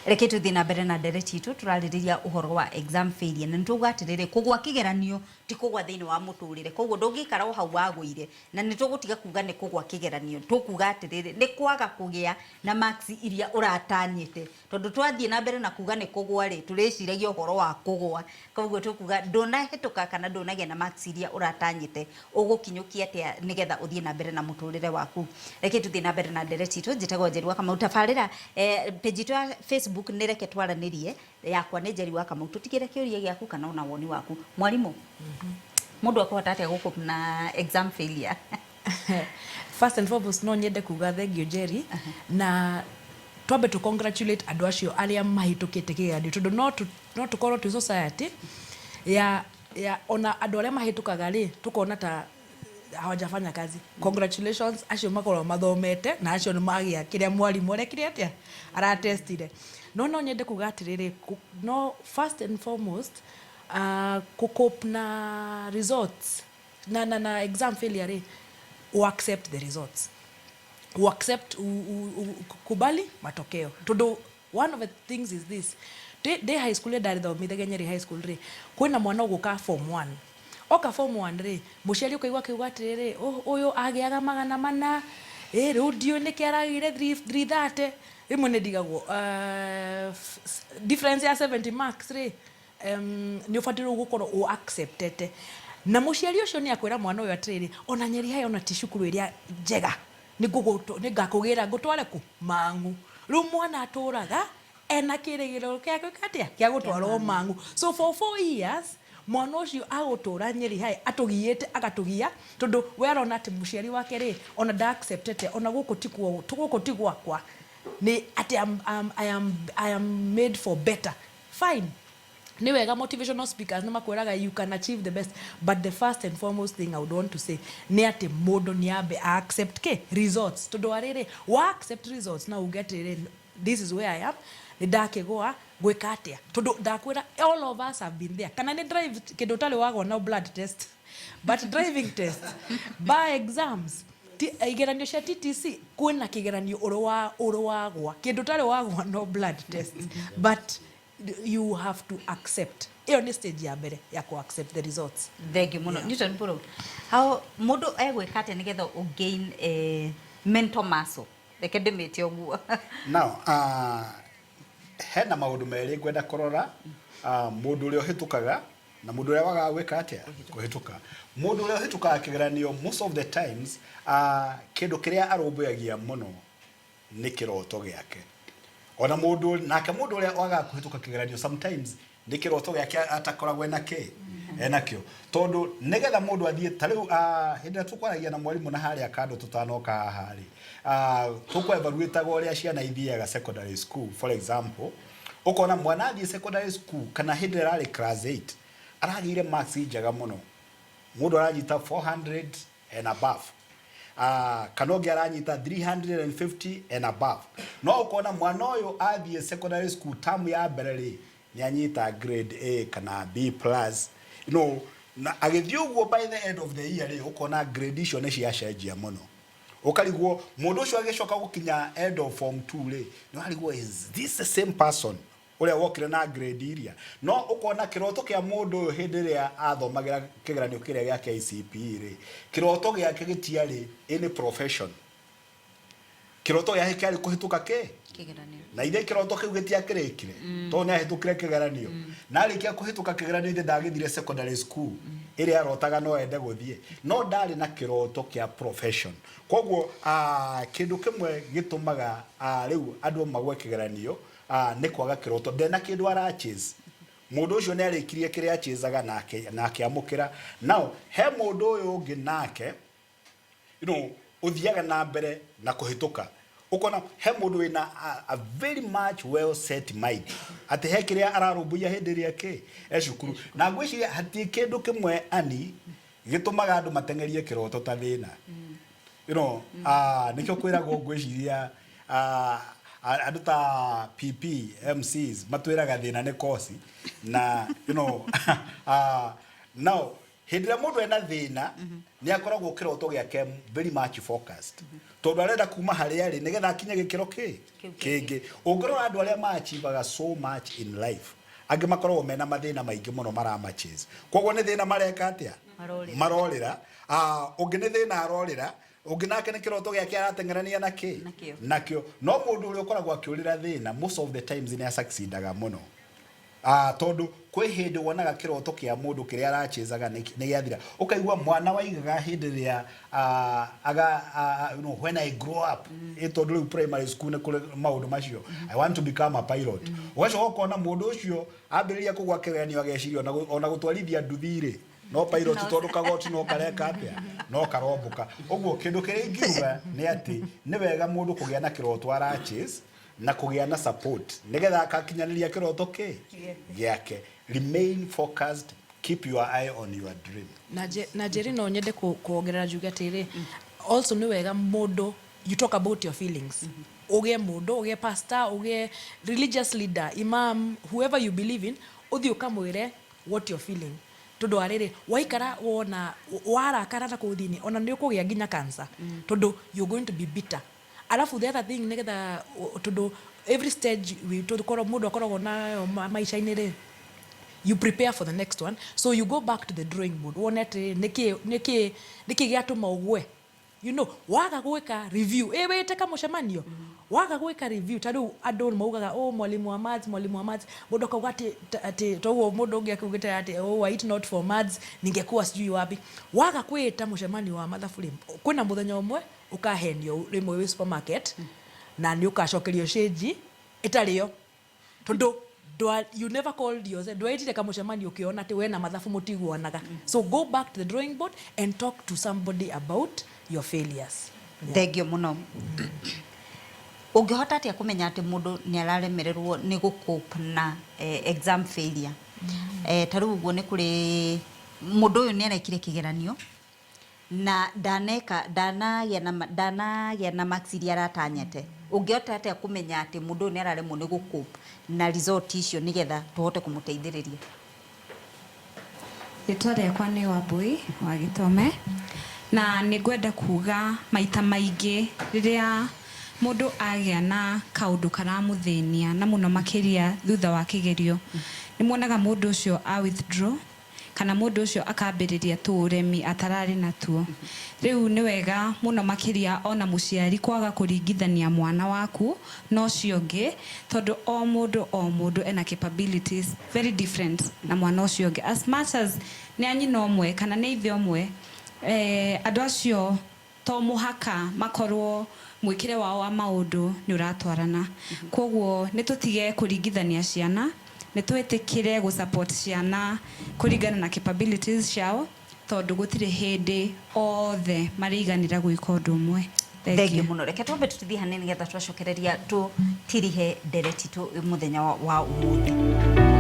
reke tuthi na mbere na ndereti itu turaririria uhoro wa exam failure na nitugatirire kugwa kigeranio ti kugwa thiini wa muturire koguo ndungikara o hau wagwire na nitugutiga kuga ni kugwa kigeranio tukuga atiriri ni kwaga kugia na marks iria uratanyite tondu twathie na mbere na kuga ni kugwa ri turiciragia uhoro wa kugwa koguo tukuga ndona hituka kana ndonagia na marks iria uratanyite ugukinyukia atia nigetha uthie na mbere na muturire waku reke tuthi na mbere na ndereti itu njitagwo Njeri wa Kamau tabarira page itu ya Facebook nireke twaranirie yakwa ni Njeri wa Kamau tutigire kiuria giaku kana ona woni waku mwalimu mundu akwata atia guku na exam failure first and foremost no nyende kuga thengio Njeri na twambe to congratulate andu acio aria mahitukite kigeranio tondu no tukorwo tu society ya ona andu aria mahitukaga ri tukona ta hawajafanya kazi. Congratulations acio makorwo mathomete na acio ni magia kiria mwalimu rekire atia aratestire no nyende kuga atiriri no first and foremost cope na results na exam failure u accept the results u accept kubali matokeo todo one of the things is this de high school dari tho mithegenyeri high school ri kwina mwana uguka form 1 oka form 1 ri muciari ukaigwa kiuga atiriri uyu agiaga magana mana riu ndio ni kiaragire 330 rimwe ni ndigagwo difference ya 70 marks ri ni ufatiro gukorwo u acceptete na muciari ucio ni akwira mwana uyu atiriri ona Nyeri hai ona tishukuru iria njega ni ngakugira ngutware ku mangu riu mwana aturaga ena kirigiro kiake katia kia gutwarwo mangu so for 4 years mwana ucio agutura Nyeri hai atugiite agatugia tondu we arona ati muciari wake ri ona da acceptete ona guku tigwa kwa ni ati I am made for better fine ni wega motivational speakers ni makwiraga you can achieve the best but the first and foremost thing I would want to say ni ati mundu ni ambe accept results tondu ariri wa accept results na ugetire this is where I am ni ndakigwa gwika atia tondu ndakwira all of us have been there kana ni drive kindu tali wagwa na blood test but driving test by exams igeranio cia TTC kwina kigeranio urwagwa kindu tali wagwa no blood test but you have to accept iyo ni stage ya mbere ya ku accept the results thegi muno Newton Puro how mundu egwika atia nigetha u gain mental muscle reke ndimite oguo now hena maundu meri ngwenda kurora mundu uria uhitukaga na mundu uria waga gwika atia kuhituka mundu uria uhitukaga kigeranio most of the times kindu kiria arumbuyagia muno ni kiroto giake ona mundu nake mundu uria waga kuhituka kigeranio sometimes ni kiroto giake atakoragwo enakio tondu nigetha mundu athie tariu hindi tukwaragia na mwalimu na haria kando tutanoka hahari tukwa evaluatagwo uria ciana ithiaga secondary school for example ukona mwana athie secondary school kana hindi rari class 8 aragire marks njega muno mundu aranyita 400 and above kanogi aranyita 350 and above no ukona mwana uyu athie secondary school term ya mbere ni anyita grade A kana B plus you know na agithiuguo by the end of the year ukona grade icio ni ciacenjia muno ukarigwo mundu ucio agicoka gukinya end of form 2 ri no arigwo is this the same person uria wokire na grade iria no ukona kiroto kia mundu uyu hindi ria athomagira kigeranio kiria gia KCPE ri kiroto giake gitiari any profession kiroto giake kiari kuhituka kigeranio na ide kiroto kiu gitiakirikire to ne ahitukire kigeranio na arikia kuhituka kigeranio inde ndagithire secondary school iria arotaga no ende guthie no ndari na kiroto kia profession koguo kindu kimwe gitumaga riu andu magwe kigeranio ni kwaga kiroto ndena kindu arachase mundu ucio ne arikirie kiria achezaga nake amukira now he mundu uyu ungi nake you know uthiaga na mbere na kuhituka ukona he mundu wina a very much well set mind ati he kiria ararumbuya hindi riake ecukuru na ngwiciria hati kindu kimwe ani gitumaga andu matengerie kiroto ta thina you know nikyo kwirago ngwiciria andu ta PP MCs matwiraga thina ni kosi na you know now hindira mundu ena thina ni akoragwo kiroto giake very much focused tondu arenda kuma hari ari nigetha akinye gikiro kingi ungorora andu aria maachivaga so much in life angi makoragwo mena mathina maingi muno maramachase koguo ni thina mareka atia marorira ungi ni thina arorira ungi nake ni kiroto giake aratengerania nakio no mundu uri ukoragwo akiurira thina most of the times ni succeedaga muno tondu kwi hindi wonaga kiroto kia mundu kiria arachezaga ni giathira ukaigua mwana waigaga hindi ria when I grow up tondu primary school ni kule maundu macio I want to become a pilot ugacoka ukona mundu ucio ambiriria kugwa kigeranio ageciria ona gutwarithia nduthiri no pilot tondu kagoti no kareka atia no karombuka uguo kindu kiria ingiuga ni ati ni wega mundu kugia na kiroto arachase na kugia na support nigetha akakinyaniria kiroto giake remain focused keep your eye on your dream na Jerry no nyende kuongerera juga tiri also ni wega mundu you talk about your feelings uge mundu uge pastor uge religious leader imam whoever you believe in uthi ukamwire what you're feeling tondu ariri waikara wona warakara na kuthini ona ni ukugia nginya cancer tondu you're going to be bitter alafu the other thing nigetha tondu every stage we tondu koro mundu akoragwo na maisha-ini ri you prepare for the next one so you go back to the drawing board wone ati niki giatuma ugwe you know waga gwika review wete kama mucemanio waga gwika review tadu andu maugaga mwalimu wa maths mundu akauga ati toguo mundu ungi akugite ati I eat not for maths ningekuwa sijui wapi waga kwita mucemanio wa mathabu ri kwina muthenya umwe ukahenio rimwe wi supermarket na ni ukacokerio change itario tondu you never called yourself dwaitire kama mucemanio ukiona ati we na mathabu mutiguanaga so go back to the drawing board and talk to somebody about your failures. Thengio muno ungihota atia kumenya ati mundu ni araremererwo ni gucope na exam failure taru uguo ni kuri mundu uyu ni arekire kigeranio na danagĩa na marks iria aratanyete ungihota atia kumenya ati mundu ni araremwo ni gucope na result icio nigetha tuhote kumuteithĩrĩria Ritwa rĩakwa nĩ Wambui wa Gĩtome na nĩngwenda kuga maita maingĩ rĩrĩa mũndũ agĩa na kaũndũ karamũthĩnia na mũno makĩria thutha wa kĩgerio nĩmuonaga mũndũ ũcio a withdraw kana mũndũ ũcio akambĩrĩria tũremi atararĩ natuo rĩu nĩ wega mũno makĩria ona mũciari kwaga kũringithania mwana waku no ũcio ũngĩ tondũ o mũndũ ena capabilities very different na mwana ũcio ũngĩ as much as nĩ anyina ũmwe kana nĩ ithe ũmwe andũ acio to mũhaka makorwo mwĩkĩre wao wa maũndũ nĩ ũratwarana koguo nĩ tũtige kũringithania ciana nĩ twĩtĩkĩre gũsupport ciana kũringana na capabilities ciao tondũ gũtirĩ hĩndĩ othe marĩiganĩra gwĩka ũndũ ũmwe. Thengio muno reke twambe tũthiĩ hanini getha twacokereria tũtirihe ndereti mũthenya wa ũmũthĩ.